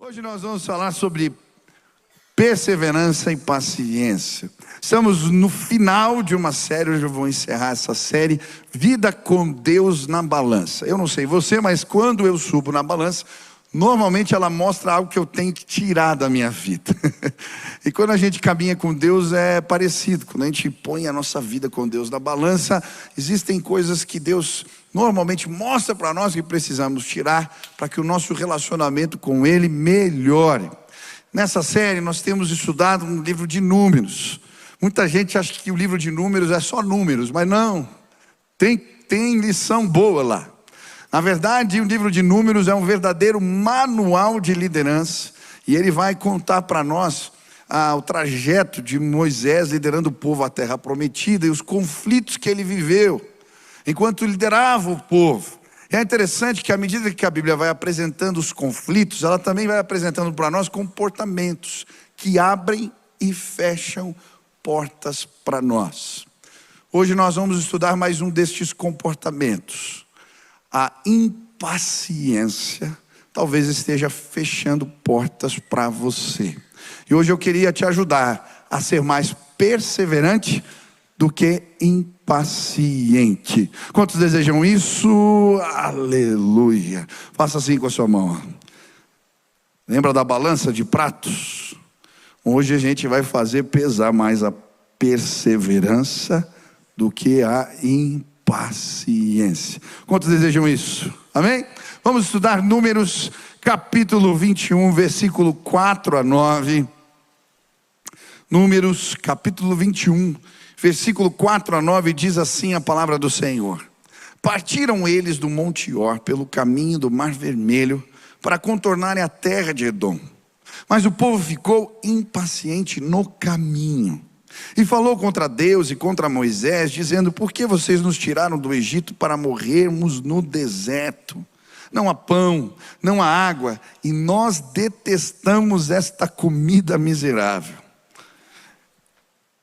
Hoje nós vamos falar sobre perseverança e paciência. Estamos no final de uma série, hoje eu vou encerrar essa série, Vida com Deus na Balança. Eu não sei você, mas quando eu subo na balança, normalmente ela mostra algo que eu tenho que tirar da minha vida. E quando a gente caminha com Deus é parecido. Quando a gente põe a nossa vida com Deus na balança, existem coisas que Deus normalmente mostra para nós que precisamos tirar para que o nosso relacionamento com Ele melhore. Nessa série nós temos estudado um livro de números. Muita gente acha que o livro de números é só números, mas não. Tem lição boa lá. Na verdade, o livro de números é um verdadeiro manual de liderança. E ele vai contar para nós o trajeto de Moisés liderando o povo à terra prometida e os conflitos que ele viveu enquanto liderava o povo. E é interessante que à medida que a Bíblia vai apresentando os conflitos, ela também vai apresentando para nós comportamentos que abrem e fecham portas para nós. Hoje nós vamos estudar mais um destes comportamentos. A impaciência talvez esteja fechando portas para você. E hoje eu queria te ajudar a ser mais perseverante do que impaciente. Quantos desejam isso? Aleluia. Faça assim com a sua mão. Lembra da balança de pratos? Hoje a gente vai fazer pesar mais a perseverança do que a impaciência. Quantos desejam isso? Amém? Vamos estudar Números capítulo 21, versículo 4 a 9. Números capítulo 21, versículo 4 a 9, diz assim a palavra do Senhor: Partiram eles do Monte Or pelo caminho do Mar Vermelho para contornarem a terra de Edom. Mas o povo ficou impaciente no caminho e falou contra Deus e contra Moisés, dizendo: Por que vocês nos tiraram do Egito para morrermos no deserto? Não há pão, não há água, e nós detestamos esta comida miserável.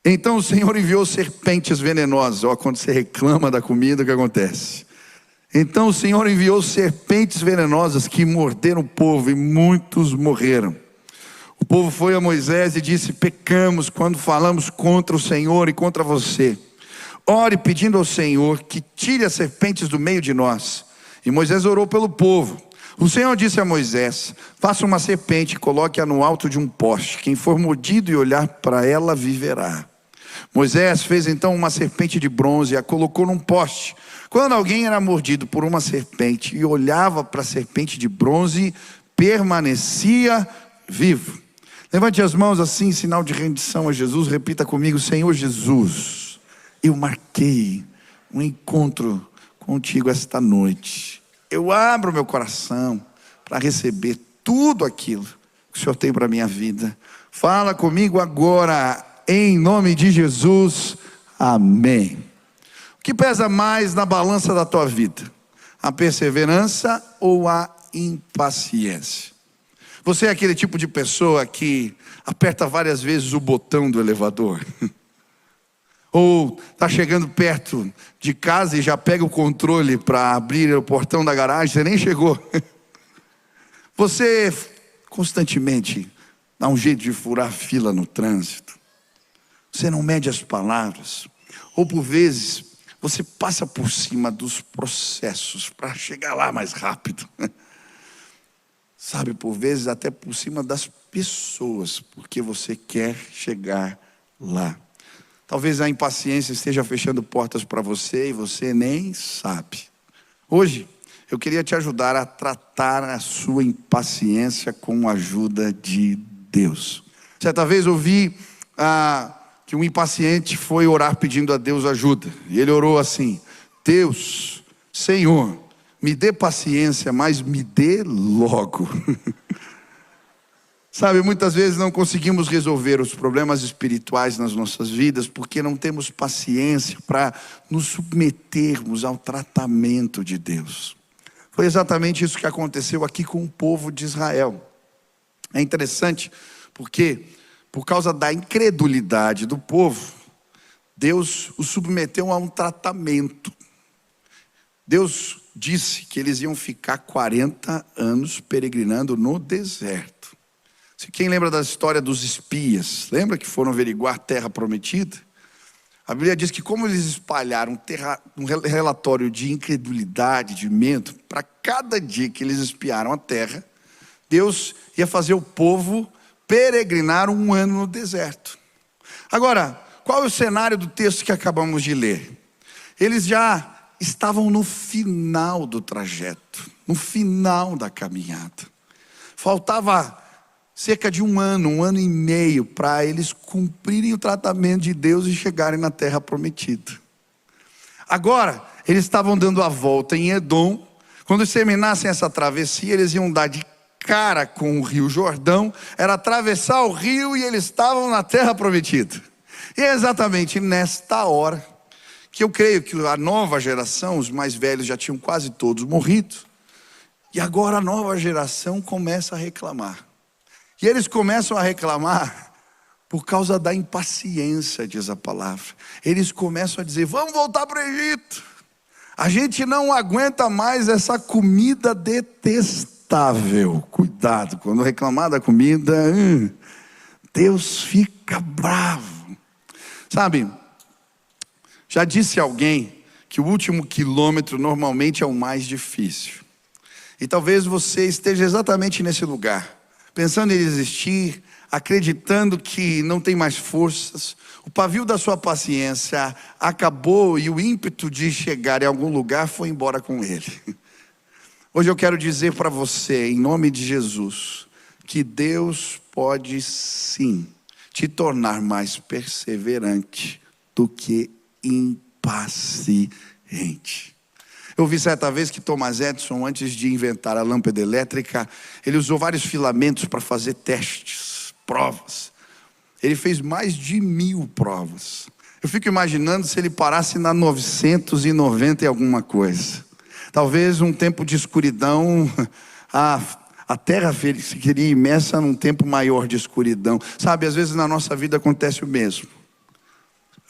Então o Senhor enviou serpentes venenosas. Ó, quando você reclama da comida, o que acontece? Então o Senhor enviou serpentes venenosas que morderam o povo e muitos morreram. O povo foi a Moisés e disse: Pecamos quando falamos contra o Senhor e contra você. Ore pedindo ao Senhor que tire as serpentes do meio de nós. E Moisés orou pelo povo. O Senhor disse a Moisés: Faça uma serpente e coloque-a no alto de um poste. Quem for mordido e olhar para ela viverá. Moisés fez então uma serpente de bronze e a colocou num poste. Quando alguém era mordido por uma serpente e olhava para a serpente de bronze, permanecia vivo. Levante as mãos assim, em sinal de rendição a Jesus. Repita comigo: Senhor Jesus, eu marquei um encontro contigo esta noite. Eu abro meu coração para receber tudo aquilo que o Senhor tem para a minha vida. Fala comigo agora, em nome de Jesus, amém. O que pesa mais na balança da tua vida? A perseverança ou a impaciência? Você é aquele tipo de pessoa que aperta várias vezes o botão do elevador? Ou está chegando perto de casa e já pega o controle para abrir o portão da garagem, você nem chegou. Você constantemente dá um jeito de furar fila no trânsito. Você não mede as palavras. Ou por vezes você passa por cima dos processos para chegar lá mais rápido. Sabe, por vezes até por cima das pessoas, porque você quer chegar lá. Talvez a impaciência esteja fechando portas para você e você nem sabe. Hoje eu queria te ajudar a tratar a sua impaciência com a ajuda de Deus. Certa vez ouvi que um impaciente foi orar pedindo a Deus ajuda. E ele orou assim: Deus, Senhor, me dê paciência, mas me dê logo. Sabe, muitas vezes não conseguimos resolver os problemas espirituais nas nossas vidas porque não temos paciência para nos submetermos ao tratamento de Deus. Foi exatamente isso que aconteceu aqui com o povo de Israel. É interessante porque, por causa da incredulidade do povo, Deus o submeteu a um tratamento. Deus disse que eles iam ficar 40 anos peregrinando no deserto. Quem lembra da história dos espias? Lembra que foram averiguar a terra prometida? A Bíblia diz que como eles espalharam um relatório de incredulidade, de medo, para cada dia que eles espiaram a terra, Deus ia fazer o povo peregrinar 1 ano no deserto. Agora, qual é o cenário do texto que acabamos de ler? Eles já estavam no final do trajeto, no final da caminhada. Faltava cerca de 1 ano e meio, para eles cumprirem o tratamento de Deus e chegarem na terra prometida. Agora, eles estavam dando a volta em Edom. Quando eles terminassem essa travessia, eles iam dar de cara com o rio Jordão, era atravessar o rio e eles estavam na terra prometida. E é exatamente nesta hora que eu creio que a nova geração, os mais velhos já tinham quase todos morrido, e agora a nova geração começa a reclamar. E eles começam a reclamar por causa da impaciência, diz a palavra. Eles começam a dizer: vamos voltar para o Egito. A gente não aguenta mais essa comida detestável. Cuidado, quando reclamar da comida, Deus fica bravo. Sabe, já disse alguém que o último quilômetro normalmente é o mais difícil. E talvez você esteja exatamente nesse lugar, pensando em desistir, acreditando que não tem mais forças. O pavio da sua paciência acabou e o ímpeto de chegar em algum lugar foi embora com ele. Hoje eu quero dizer para você, em nome de Jesus, que Deus pode sim te tornar mais perseverante do que impaciente. Eu vi certa vez que Thomas Edison, antes de inventar a lâmpada elétrica, ele usou vários filamentos para fazer testes, provas. Ele fez mais de 1000 provas. Eu fico imaginando se ele parasse na 990 e alguma coisa. Talvez um tempo de escuridão, a terra se queria imersa num tempo maior de escuridão. Sabe, às vezes na nossa vida acontece o mesmo.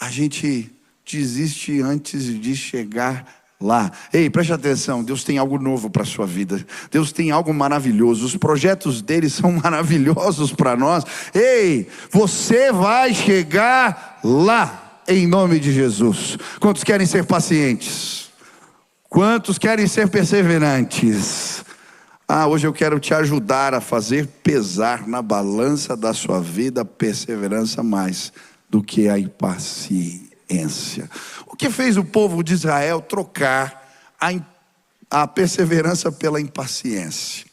A gente desiste antes de chegar lá. Ei, preste atenção, Deus tem algo novo para a sua vida. Deus tem algo maravilhoso. Os projetos dele são maravilhosos para nós. Ei, você vai chegar lá, em nome de Jesus. Quantos querem ser pacientes? Quantos querem ser perseverantes? Hoje eu quero te ajudar a fazer pesar na balança da sua vida a perseverança mais do que a impaciência. O que fez o povo de Israel trocar a perseverança pela impaciência?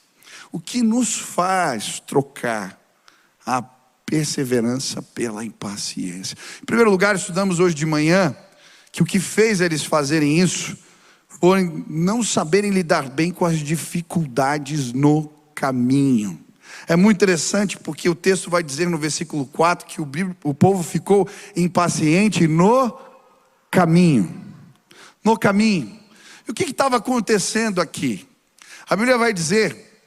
O que nos faz trocar a perseverança pela impaciência? Em primeiro lugar, estudamos hoje de manhã que o que fez eles fazerem isso foi não saberem lidar bem com as dificuldades no caminho. É muito interessante porque o texto vai dizer no versículo 4 que o povo ficou impaciente no caminho. No caminho. E o que estava acontecendo aqui? A Bíblia vai dizer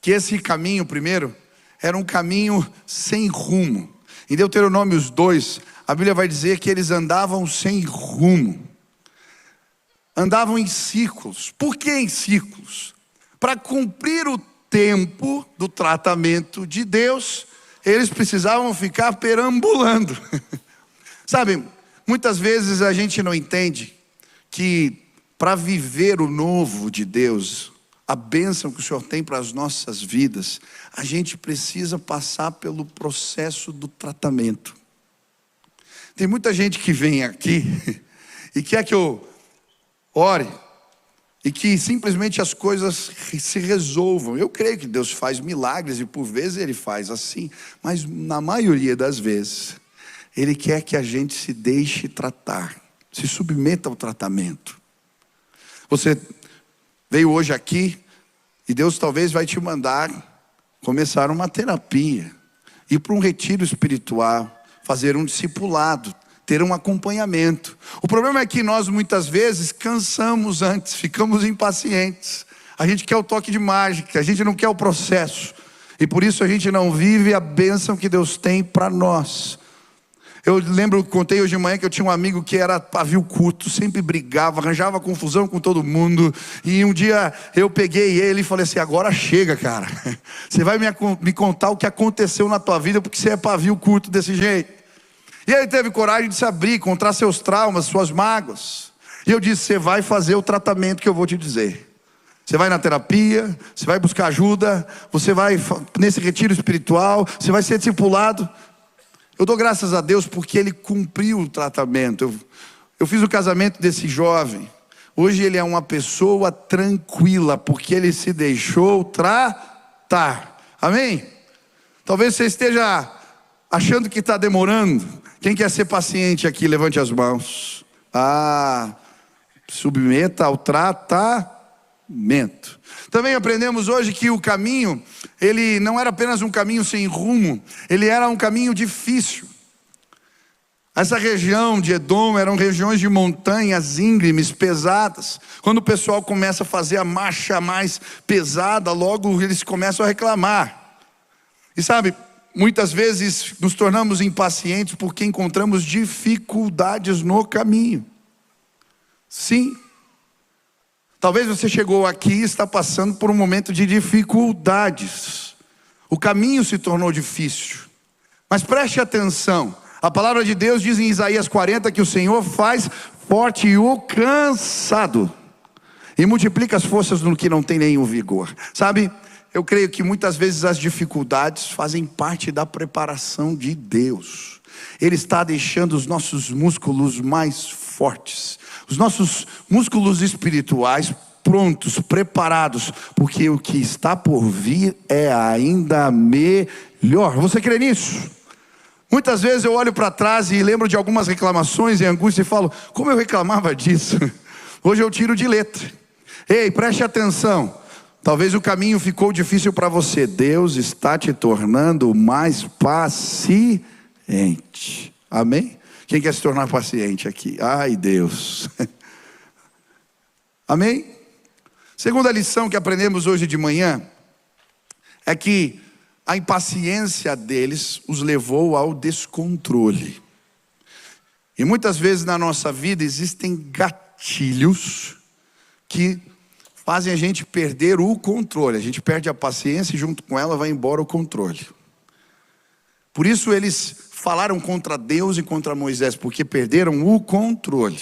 que esse caminho, primeiro, era um caminho sem rumo. Em Deuteronômio 2, a Bíblia vai dizer que eles andavam sem rumo. Andavam em círculos. Por que em círculos? Para cumprir o tempo do tratamento de Deus, eles precisavam ficar perambulando. Sabe, muitas vezes a gente não entende que para viver o novo de Deus, a bênção que o Senhor tem para as nossas vidas, a gente precisa passar pelo processo do tratamento. Tem muita gente que vem aqui e quer que eu ore e que simplesmente as coisas se resolvam. Eu creio que Deus faz milagres e por vezes Ele faz assim, mas na maioria das vezes Ele quer que a gente se deixe tratar, se submeta ao tratamento. Você veio hoje aqui e Deus talvez vai te mandar começar uma terapia, ir para um retiro espiritual, fazer um discipulado, ter um acompanhamento. O problema é que nós muitas vezes cansamos antes, ficamos impacientes. A gente quer o toque de mágica, a gente não quer o processo. E por isso a gente não vive a bênção que Deus tem para nós. Eu lembro, contei hoje de manhã que eu tinha um amigo que era pavio curto, sempre brigava, arranjava confusão com todo mundo. E um dia eu peguei ele e falei assim: agora chega, cara. Você vai me contar o que aconteceu na tua vida porque você é pavio curto desse jeito. E ele teve coragem de se abrir, contar seus traumas, suas mágoas. E eu disse: você vai fazer o tratamento que eu vou te dizer. Você vai na terapia, você vai buscar ajuda, você vai nesse retiro espiritual, você vai ser discipulado. Eu dou graças a Deus porque ele cumpriu o tratamento. Eu fiz o casamento desse jovem. Hoje ele é uma pessoa tranquila, porque ele se deixou tratar. Amém? Talvez você esteja achando que está demorando. Quem quer ser paciente aqui, levante as mãos. Submeta ao tratamento. Também aprendemos hoje que o caminho, ele não era apenas um caminho sem rumo, ele era um caminho difícil. Essa região de Edom eram regiões de montanhas íngremes, pesadas. Quando o pessoal começa a fazer a marcha mais pesada, logo eles começam a reclamar. E sabe, muitas vezes nos tornamos impacientes porque encontramos dificuldades no caminho. Sim. Talvez você chegou aqui e está passando por um momento de dificuldades. O caminho se tornou difícil. Mas preste atenção. A palavra de Deus diz em Isaías 40 que o Senhor faz forte o cansado e multiplica as forças no que não tem nenhum vigor. Sabe, eu creio que muitas vezes as dificuldades fazem parte da preparação de Deus. Ele está deixando os nossos músculos mais fortes, os nossos músculos espirituais prontos, preparados, porque o que está por vir é ainda melhor. Você crê nisso? Muitas vezes eu olho para trás e lembro de algumas reclamações e angústia e falo: como eu reclamava disso? Hoje eu tiro de letra. Ei, preste atenção. Talvez o caminho ficou difícil para você. Deus está te tornando mais paciente. Amém? Quem quer se tornar paciente aqui? Ai, Deus. Amém? Segunda lição que aprendemos hoje de manhã é que a impaciência deles os levou ao descontrole. E muitas vezes na nossa vida existem gatilhos que fazem a gente perder o controle. A gente perde a paciência e junto com ela vai embora o controle. Por isso eles falaram contra Deus e contra Moisés, porque perderam o controle.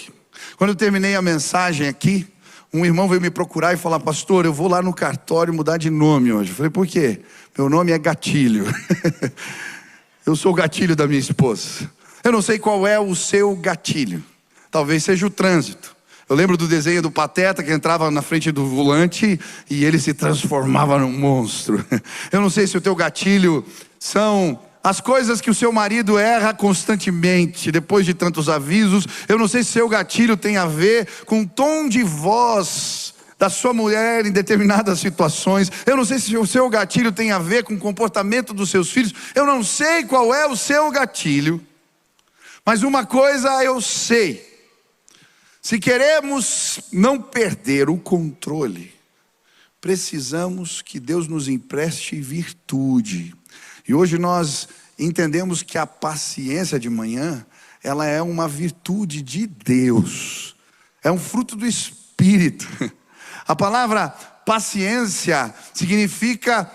Quando eu terminei a mensagem aqui, um irmão veio me procurar e falar: pastor, eu vou lá no cartório mudar de nome hoje. Eu falei: por quê? Meu nome é Gatilho. Eu sou o gatilho da minha esposa. Eu não sei qual é o seu gatilho. Talvez seja o trânsito. Eu lembro do desenho do Pateta, que entrava na frente do volante e ele se transformava num monstro. Eu não sei se o teu gatilho são as coisas que o seu marido erra constantemente, depois de tantos avisos. Eu não sei se seu gatilho tem a ver com o tom de voz da sua mulher em determinadas situações. Eu não sei se o seu gatilho tem a ver com o comportamento dos seus filhos. Eu não sei qual é o seu gatilho. Mas uma coisa eu sei. Se queremos não perder o controle, precisamos que Deus nos empreste virtude. E hoje nós entendemos que a paciência de manhã, ela é uma virtude de Deus. É um fruto do Espírito. A palavra paciência significa,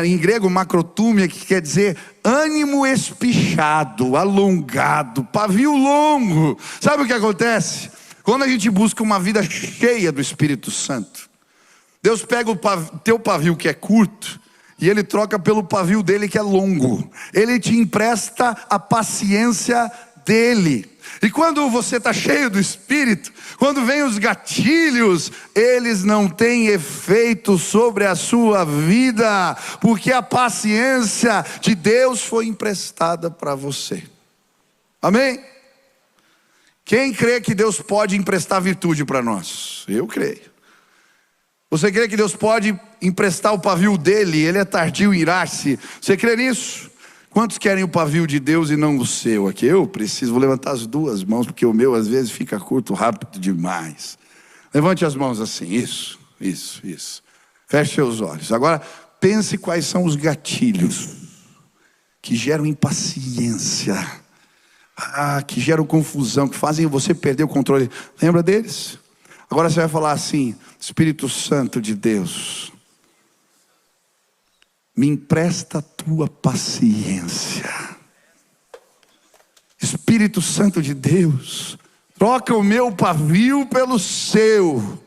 em grego, macrotúmia, que quer dizer ânimo espichado, alongado, pavio longo. Sabe o que acontece? Quando a gente busca uma vida cheia do Espírito Santo, Deus pega o teu pavio que é curto e Ele troca pelo pavio dele que é longo. Ele te empresta a paciência dele. E quando você está cheio do Espírito, quando vem os gatilhos, eles não têm efeito sobre a sua vida, porque a paciência de Deus foi emprestada para você. Amém? Quem crê que Deus pode emprestar virtude para nós? Eu creio. Você crê que Deus pode emprestar o pavio dele? Ele é tardio em irar-se. Você crê nisso? Quantos querem o pavio de Deus e não o seu? Aqui eu preciso, vou levantar as duas mãos, porque o meu às vezes fica curto, rápido demais. Levante as mãos assim, isso. Feche seus olhos. Agora pense quais são os gatilhos que geram impaciência. que geram confusão, que fazem você perder o controle. Lembra deles? Agora você vai falar assim: Espírito Santo de Deus, me empresta a tua paciência. Espírito Santo de Deus, troca o meu pavio pelo seu.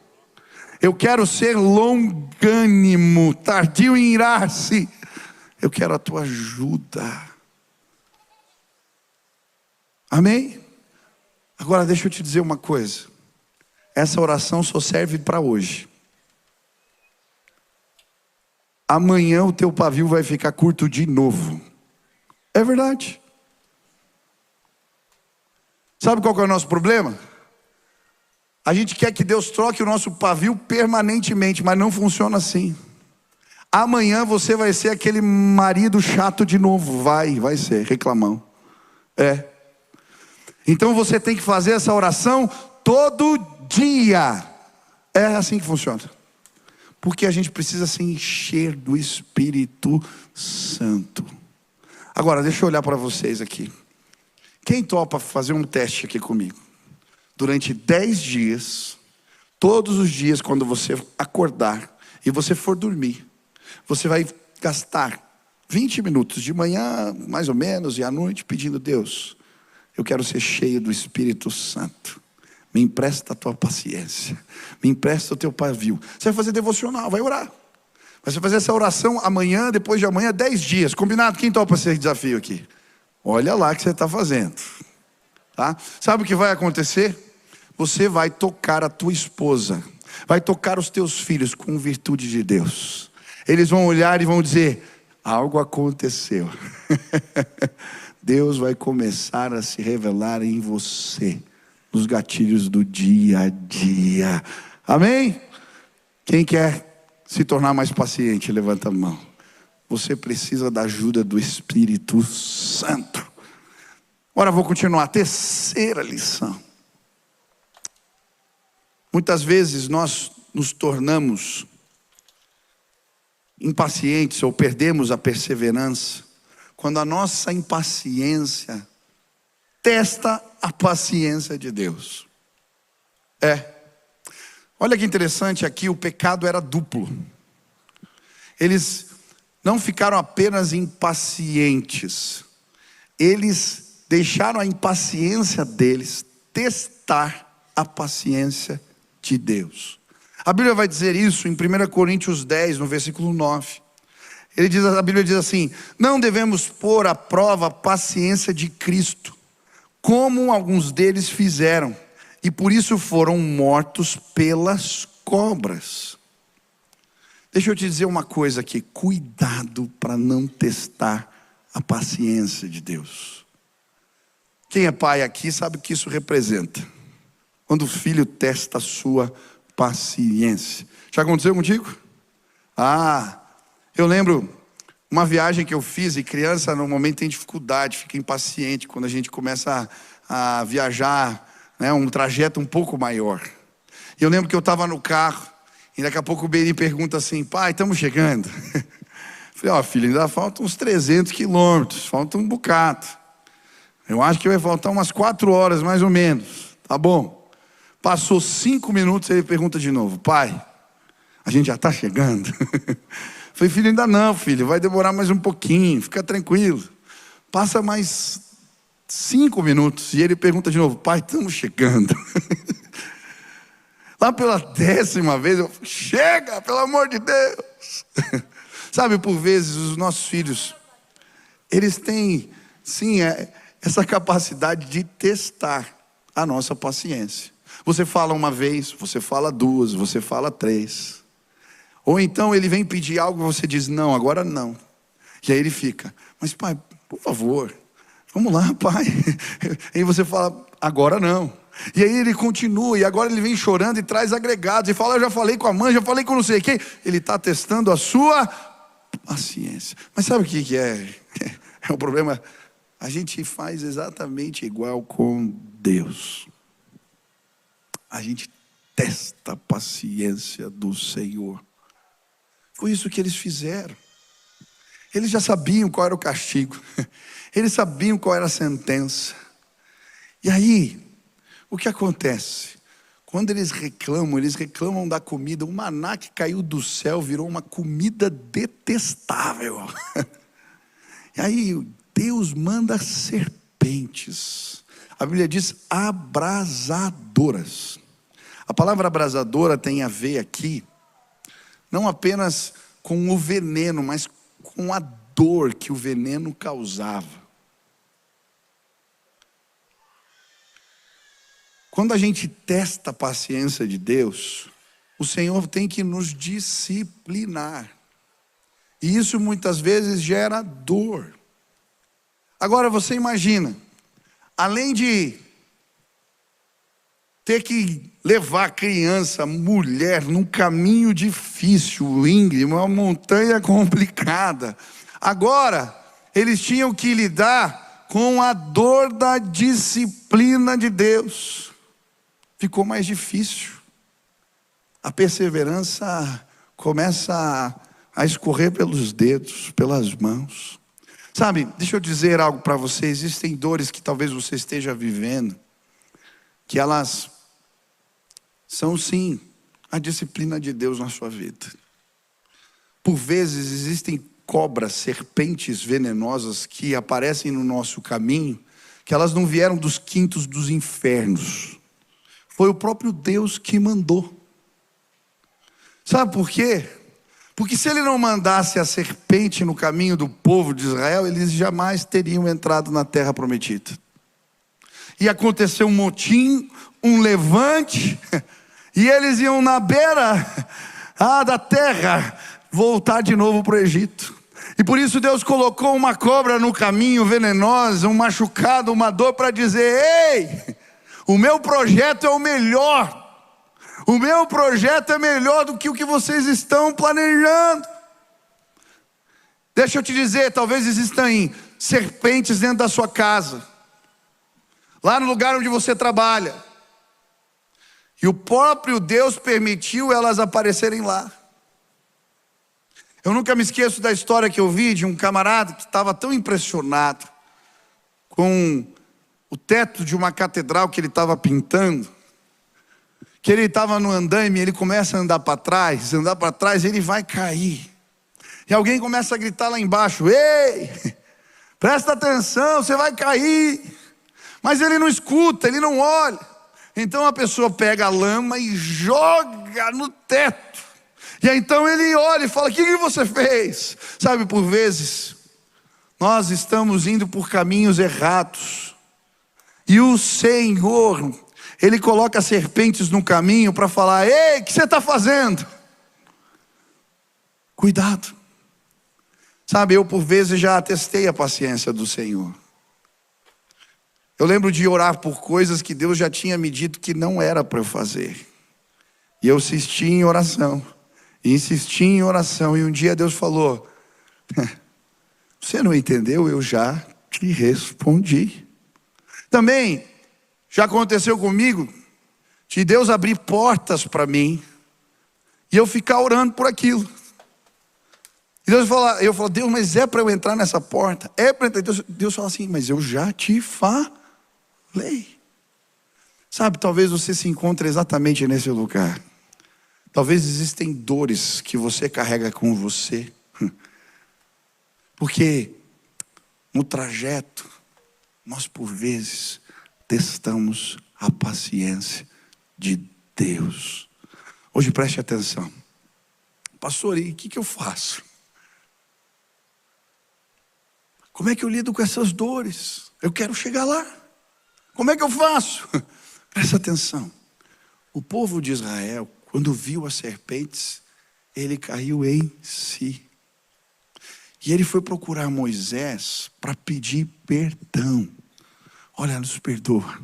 Eu quero ser longânimo, tardio em irar-se. Eu quero a tua ajuda. Amém? Agora deixa eu te dizer uma coisa. Essa oração só serve para hoje. Amanhã o teu pavio vai ficar curto de novo. É verdade. Sabe qual que é o nosso problema? A gente quer que Deus troque o nosso pavio permanentemente, mas não funciona assim. Amanhã você vai ser aquele marido chato de novo. Vai ser, reclamão. Então você tem que fazer essa oração todo dia. É assim que funciona. Porque a gente precisa se encher do Espírito Santo. Agora, deixa eu olhar para vocês aqui. Quem topa fazer um teste aqui comigo? Durante 10 dias, todos os dias, quando você acordar e você for dormir, você vai gastar 20 minutos de manhã, mais ou menos, e à noite, pedindo: Deus, eu quero ser cheio do Espírito Santo. Me empresta a tua paciência. Me empresta o teu pavio. Você vai fazer devocional, vai orar. Você vai fazer essa oração amanhã, depois de amanhã, 10 dias. Combinado? Quem topa esse desafio aqui? Olha lá o que você está fazendo. Tá? Sabe o que vai acontecer? Você vai tocar a tua esposa, vai tocar os teus filhos com virtude de Deus. Eles vão olhar e vão dizer: algo aconteceu. Deus vai começar a se revelar em você, nos gatilhos do dia a dia. Amém? Quem quer se tornar mais paciente, levanta a mão. Você precisa da ajuda do Espírito Santo. Agora vou continuar. Terceira lição. Muitas vezes nós nos tornamos impacientes ou perdemos a perseverança quando a nossa impaciência testa a paciência de Deus. Olha que interessante aqui, o pecado era duplo. Eles não ficaram apenas impacientes, eles deixaram a impaciência deles testar a paciência de Deus. A Bíblia vai dizer isso em 1 Coríntios 10, no versículo 9. A Bíblia diz assim: não devemos pôr à prova a paciência de Cristo, como alguns deles fizeram, e por isso foram mortos pelas cobras. Deixa eu te dizer uma coisa aqui: cuidado para não testar a paciência de Deus. Quem é pai aqui sabe o que isso representa. Quando o filho testa a sua paciência. Já aconteceu contigo? Eu lembro uma viagem que eu fiz, e criança normalmente tem dificuldade, fica impaciente quando a gente começa a viajar, né, um trajeto um pouco maior. E eu lembro que eu estava no carro, e daqui a pouco o Beni pergunta assim: pai, estamos chegando? Falei: filho, ainda faltam uns 300 quilômetros, falta um bocado. Eu acho que vai faltar umas 4 horas mais ou menos. Tá bom. Passou 5 minutos, ele pergunta de novo: pai, a gente já está chegando? Falei: filho, ainda não, filho, vai demorar mais um pouquinho, fica tranquilo. Passa mais 5 minutos, e ele pergunta de novo: pai, estamos chegando? Lá pela 10ª vez, eu: chega, pelo amor de Deus. Sabe, por vezes os nossos filhos, eles têm, sim, essa capacidade de testar a nossa paciência. Você fala uma vez, você fala 2, você fala 3. Ou então ele vem pedir algo e você diz: não, agora não. E aí ele fica: mas pai, por favor, vamos lá, pai. E aí você fala: agora não. E aí ele continua, e agora ele vem chorando e traz agregados, e fala: eu já falei com a mãe, já falei com não sei quem. Ele está testando a sua paciência. Mas sabe o que é? É o problema. A gente faz exatamente igual com Deus. A gente testa a paciência do Senhor. Foi isso que eles fizeram. Eles já sabiam qual era o castigo. Eles sabiam qual era a sentença. E aí, o que acontece? Quando eles reclamam da comida. O maná que caiu do céu virou uma comida detestável. E aí Deus manda serpentes. A Bíblia diz abrasadoras. A palavra abrasadora tem a ver aqui, não apenas com o veneno, mas com a dor que o veneno causava. Quando a gente testa a paciência de Deus, o Senhor tem que nos disciplinar. E isso muitas vezes gera dor. Agora você imagina, além de ter que levar a criança, a mulher, num caminho difícil, íngreme, uma montanha complicada. Agora, eles tinham que lidar com a dor da disciplina de Deus. Ficou mais difícil. A perseverança começa a escorrer pelos dedos, pelas mãos. Sabe, deixa eu dizer algo para você. Existem dores que talvez você esteja vivendo, que elas são sim a disciplina de Deus na sua vida. Por vezes existem cobras, serpentes venenosas que aparecem no nosso caminho, que elas não vieram dos quintos dos infernos. Foi o próprio Deus que mandou. Sabe por quê? Porque se ele não mandasse a serpente no caminho do povo de Israel, eles jamais teriam entrado na terra prometida. E aconteceu um motim, um levante, e eles iam na beira da terra voltar de novo para o Egito. E por isso Deus colocou uma cobra no caminho venenosa, um machucado, uma dor, para dizer: ei, o meu projeto é o melhor. O meu projeto é melhor do que o que vocês estão planejando. Deixa eu te dizer, talvez existam serpentes dentro da sua casa, lá no lugar onde você trabalha, e o próprio Deus permitiu elas aparecerem lá. Eu nunca me esqueço da história que eu vi de um camarada que estava tão impressionado com o teto de uma catedral que ele estava pintando, que ele estava no andaime, ele começa a andar para trás, ele vai cair. E alguém começa a gritar lá embaixo: ei, presta atenção, você vai cair. Mas ele não escuta, ele não olha. Então a pessoa pega a lama e joga no teto. E aí então ele olha e fala: o que você fez? Sabe, por vezes nós estamos indo por caminhos errados, e o Senhor, Ele coloca serpentes no caminho para falar: ei, o que você está fazendo? Cuidado. Sabe, eu por vezes já atestei a paciência do Senhor. Eu lembro de orar por coisas que Deus já tinha me dito que não era para eu fazer. E eu insisti em oração. E um dia Deus falou: você não entendeu? Eu já te respondi. Também já aconteceu comigo de Deus abrir portas para mim e eu ficar orando por aquilo. E eu falo: Deus, mas é para eu entrar nessa porta? É para entrar? Deus fala assim: mas eu já te falei. Sabe, talvez você se encontre exatamente nesse lugar. Talvez existem dores que você carrega com você, porque no trajeto nós por vezes testamos a paciência de Deus. Hoje preste atenção. Pastor, e o que eu faço? Como é que eu lido com essas dores? Eu quero chegar lá. Como é que eu faço? Presta atenção. O povo de Israel, quando viu as serpentes, ele caiu em si. E ele foi procurar Moisés para pedir perdão. Olha, nos perdoa.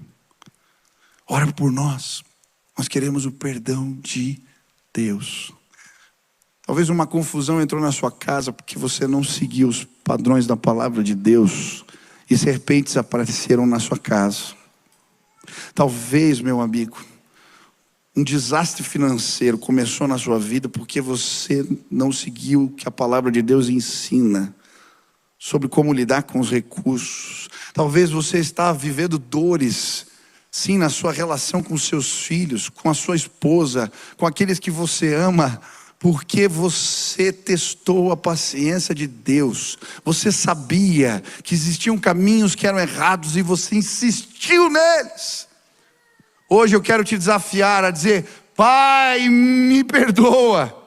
Ora por nós. Nós queremos o perdão de Deus. Talvez uma confusão entrou na sua casa porque você não seguiu os padrões da palavra de Deus e serpentes apareceram na sua casa. Talvez, meu amigo, um desastre financeiro começou na sua vida porque você não seguiu o que a palavra de Deus ensina sobre como lidar com os recursos. Talvez você está vivendo dores, sim, na sua relação com os seus filhos, com a sua esposa, com aqueles que você ama, porque você testou a paciência de Deus. Você sabia que existiam caminhos que eram errados e você insistiu neles. Hoje eu quero te desafiar a dizer: Pai, me perdoa.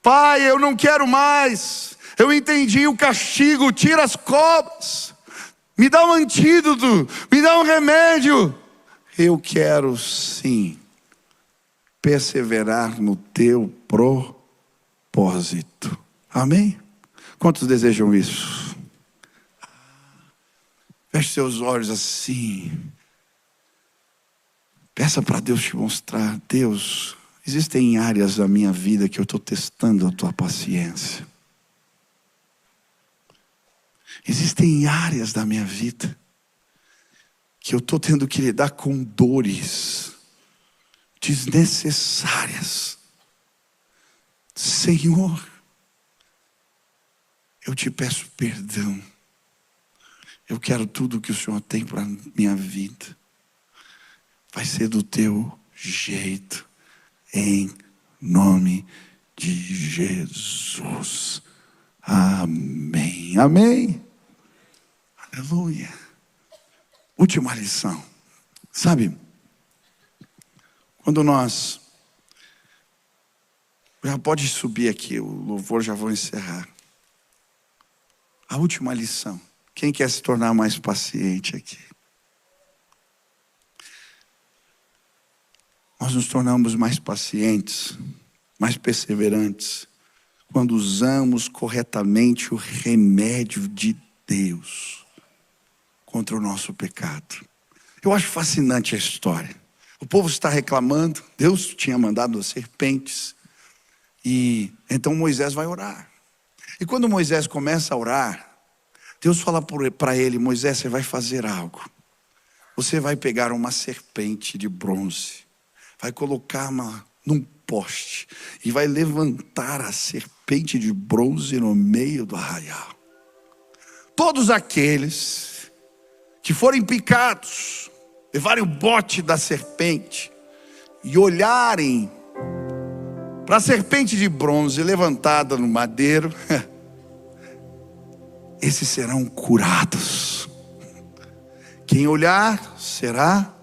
Pai, eu não quero mais. Eu entendi o castigo, tira as cobras. Me dá um antídoto, me dá um remédio. Eu quero sim perseverar no teu propósito. Amém? Quantos desejam isso? Feche seus olhos assim. Peça para Deus te mostrar. Deus, existem áreas da minha vida que eu estou testando a tua paciência. Existem áreas da minha vida que eu estou tendo que lidar com dores desnecessárias. Senhor, eu te peço perdão. Eu quero tudo que o Senhor tem para a minha vida. Vai ser do teu jeito, em nome de Jesus. Amém. Amém. Aleluia. Última lição. Sabe, quando nós... Já pode subir aqui, o louvor, já vou encerrar. A última lição. Quem quer se tornar mais paciente aqui? Nós nos tornamos mais pacientes, mais perseverantes, quando usamos corretamente o remédio de Deus contra o nosso pecado. Eu acho fascinante a história. O povo está reclamando, Deus tinha mandado as serpentes, e então Moisés vai orar. E quando Moisés começa a orar, Deus fala para ele: Moisés, você vai fazer algo. Você vai pegar uma serpente de bronze, vai colocar num poste e vai levantar a serpente de bronze no meio do arraial. Todos aqueles que forem picados, levarem o bote da serpente e olharem para a serpente de bronze levantada no madeiro, esses serão curados. Quem olhar será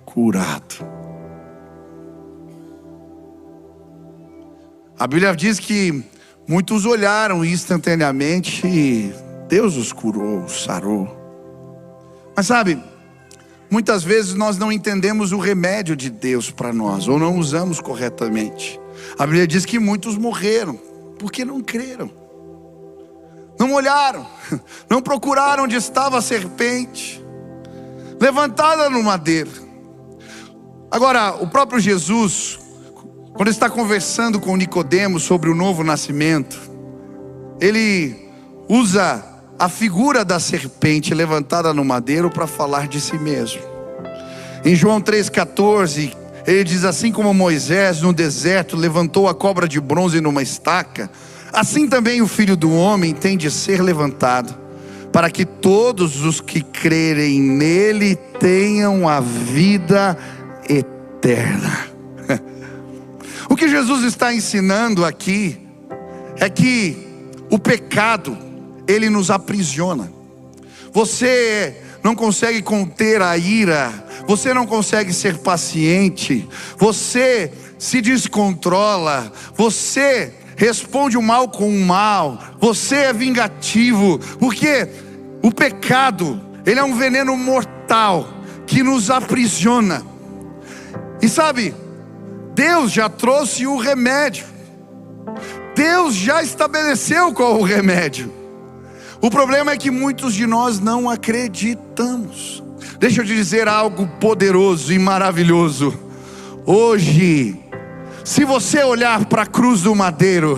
curado. A Bíblia diz que muitos olharam instantaneamente e Deus os curou, os sarou. Mas sabe, muitas vezes nós não entendemos o remédio de Deus para nós, ou não usamos corretamente. A Bíblia diz que muitos morreram porque não creram, não olharam, não procuraram onde estava a serpente levantada no madeiro. Agora, o próprio Jesus, quando está conversando com Nicodemo sobre o novo nascimento, ele usa a figura da serpente levantada no madeiro para falar de si mesmo. Em João 3,14, ele diz: assim como Moisés no deserto levantou a cobra de bronze numa estaca, assim também o Filho do Homem tem de ser levantado, para que todos os que crerem nele tenham a vida eterna. O que Jesus está ensinando aqui é que o pecado, ele nos aprisiona. Você não consegue conter a ira, você não consegue ser paciente, você se descontrola, você responde o mal com o mal, você é vingativo, porque o pecado, ele é um veneno mortal que nos aprisiona. E sabe, Deus já trouxe o remédio. Deus já estabeleceu qual é o remédio. O problema é que muitos de nós não acreditamos. Deixa eu te dizer algo poderoso e maravilhoso. Hoje, se você olhar para a cruz do madeiro,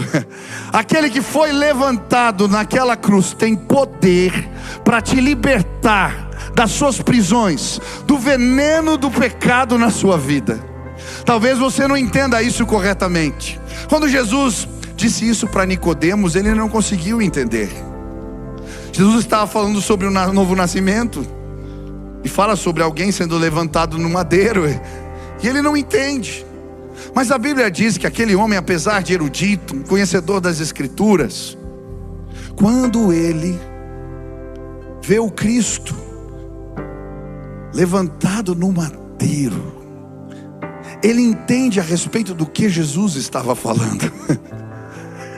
aquele que foi levantado naquela cruz tem poder para te libertar das suas prisões, do veneno do pecado na sua vida. Talvez você não entenda isso corretamente. Quando Jesus disse isso para Nicodemos, ele não conseguiu entender. Jesus estava falando sobre o novo nascimento, e fala sobre alguém sendo levantado no madeiro, e ele não entende. Mas a Bíblia diz que aquele homem, apesar de erudito, um conhecedor das Escrituras, quando ele vê o Cristo levantado no madeiro, ele entende a respeito do que Jesus estava falando.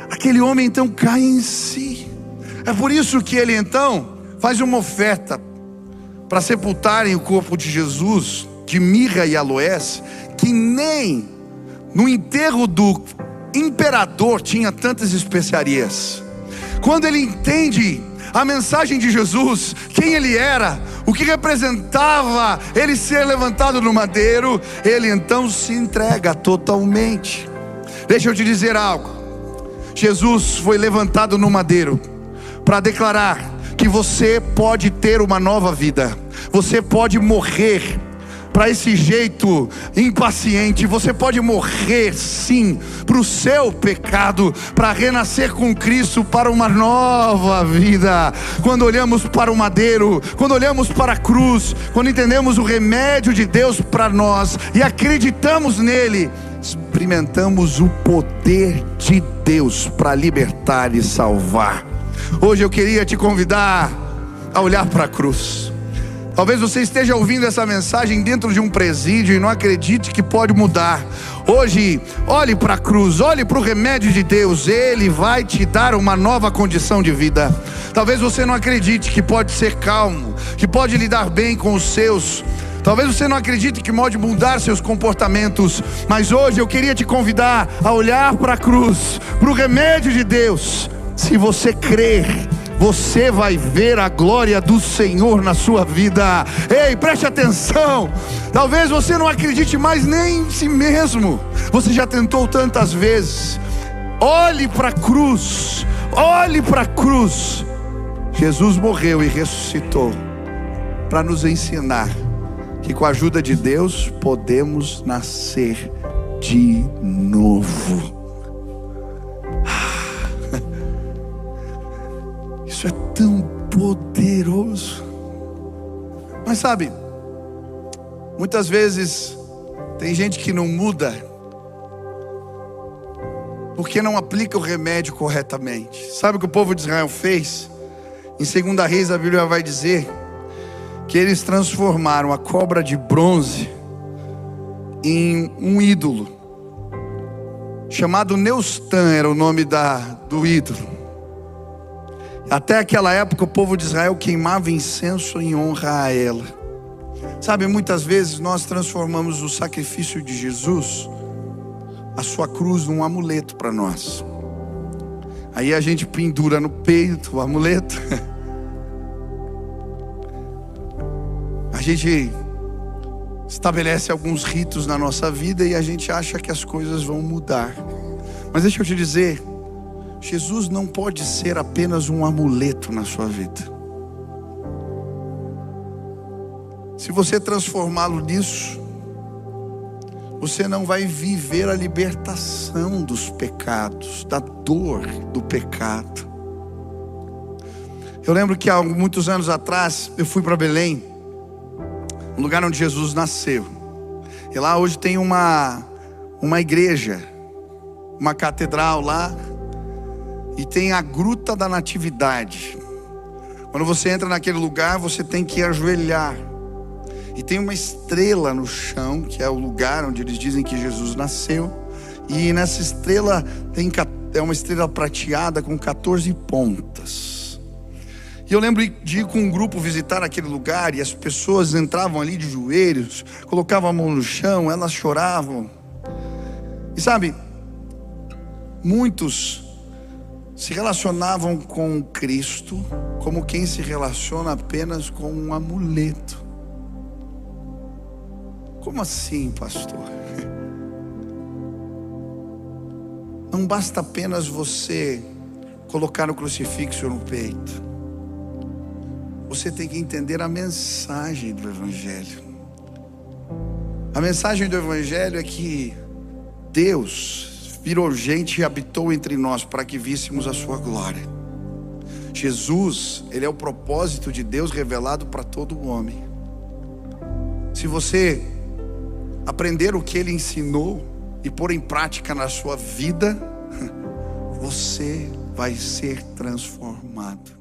Aquele homem então cai em si. É por isso que ele então faz uma oferta para sepultarem o corpo de Jesus, de mirra e aloés, que nem no enterro do imperador tinha tantas especiarias. Quando ele entende a mensagem de Jesus, quem ele era, o que representava ele ser levantado no madeiro, ele então se entrega totalmente. Deixa eu te dizer algo. Jesus foi levantado no madeiro para declarar que você pode ter uma nova vida. Você pode morrer para esse jeito impaciente. Você pode morrer sim para o seu pecado, para renascer com Cristo para uma nova vida. Quando olhamos para o madeiro, quando olhamos para a cruz, quando entendemos o remédio de Deus para nós e acreditamos nele, experimentamos o poder de Deus para libertar e salvar. Hoje eu queria te convidar a olhar para a cruz. Talvez você esteja ouvindo essa mensagem dentro de um presídio e não acredite que pode mudar. Hoje, olhe para a cruz, olhe para o remédio de Deus. Ele vai te dar uma nova condição de vida. Talvez você não acredite que pode ser calmo, que pode lidar bem com os seus. Talvez você não acredite que pode mudar seus comportamentos. Mas hoje eu queria te convidar a olhar para a cruz, para o remédio de Deus. Se você crer, você vai ver a glória do Senhor na sua vida. Ei, preste atenção. Talvez você não acredite mais nem em si mesmo. Você já tentou tantas vezes. Olhe para a cruz. Olhe para a cruz. Jesus morreu e ressuscitou para nos ensinar que com a ajuda de Deus podemos nascer de novo. Isso é tão poderoso. Mas sabe, muitas vezes tem gente que não muda porque não aplica o remédio corretamente. Sabe o que o povo de Israel fez? Em 2 Reis a Bíblia vai dizer que eles transformaram a cobra de bronze em um ídolo chamado Neustã, era o nome do ídolo. Até aquela época o povo de Israel queimava incenso em honra a ela. Sabe, muitas vezes nós transformamos o sacrifício de Jesus, a sua cruz, num amuleto para nós. Aí a gente pendura no peito o amuleto. A gente estabelece alguns ritos na nossa vida e a gente acha que as coisas vão mudar. Mas deixa eu te dizer, Jesus não pode ser apenas um amuleto na sua vida. Se você transformá-lo nisso, você não vai viver a libertação dos pecados, da dor do pecado. Eu lembro que há muitos anos atrás eu fui para Belém, um lugar onde Jesus nasceu. E lá hoje tem uma igreja, uma catedral lá. E tem a Gruta da Natividade. Quando você entra naquele lugar, você tem que ajoelhar. E tem uma estrela no chão, que é o lugar onde eles dizem que Jesus nasceu. E nessa estrela é uma estrela prateada com 14 pontas. E eu lembro de ir com um grupo visitar aquele lugar, e as pessoas entravam ali de joelhos, colocavam a mão no chão, elas choravam. E sabe, muitos se relacionavam com Cristo como quem se relaciona apenas com um amuleto. Como assim, pastor? Não basta apenas você colocar o crucifixo no peito. Você tem que entender a mensagem do Evangelho. A mensagem do Evangelho é que Deus virou gente e habitou entre nós para que víssemos a sua glória. Jesus, ele é o propósito de Deus revelado para todo o homem. Se você aprender o que ele ensinou e pôr em prática na sua vida, você vai ser transformado.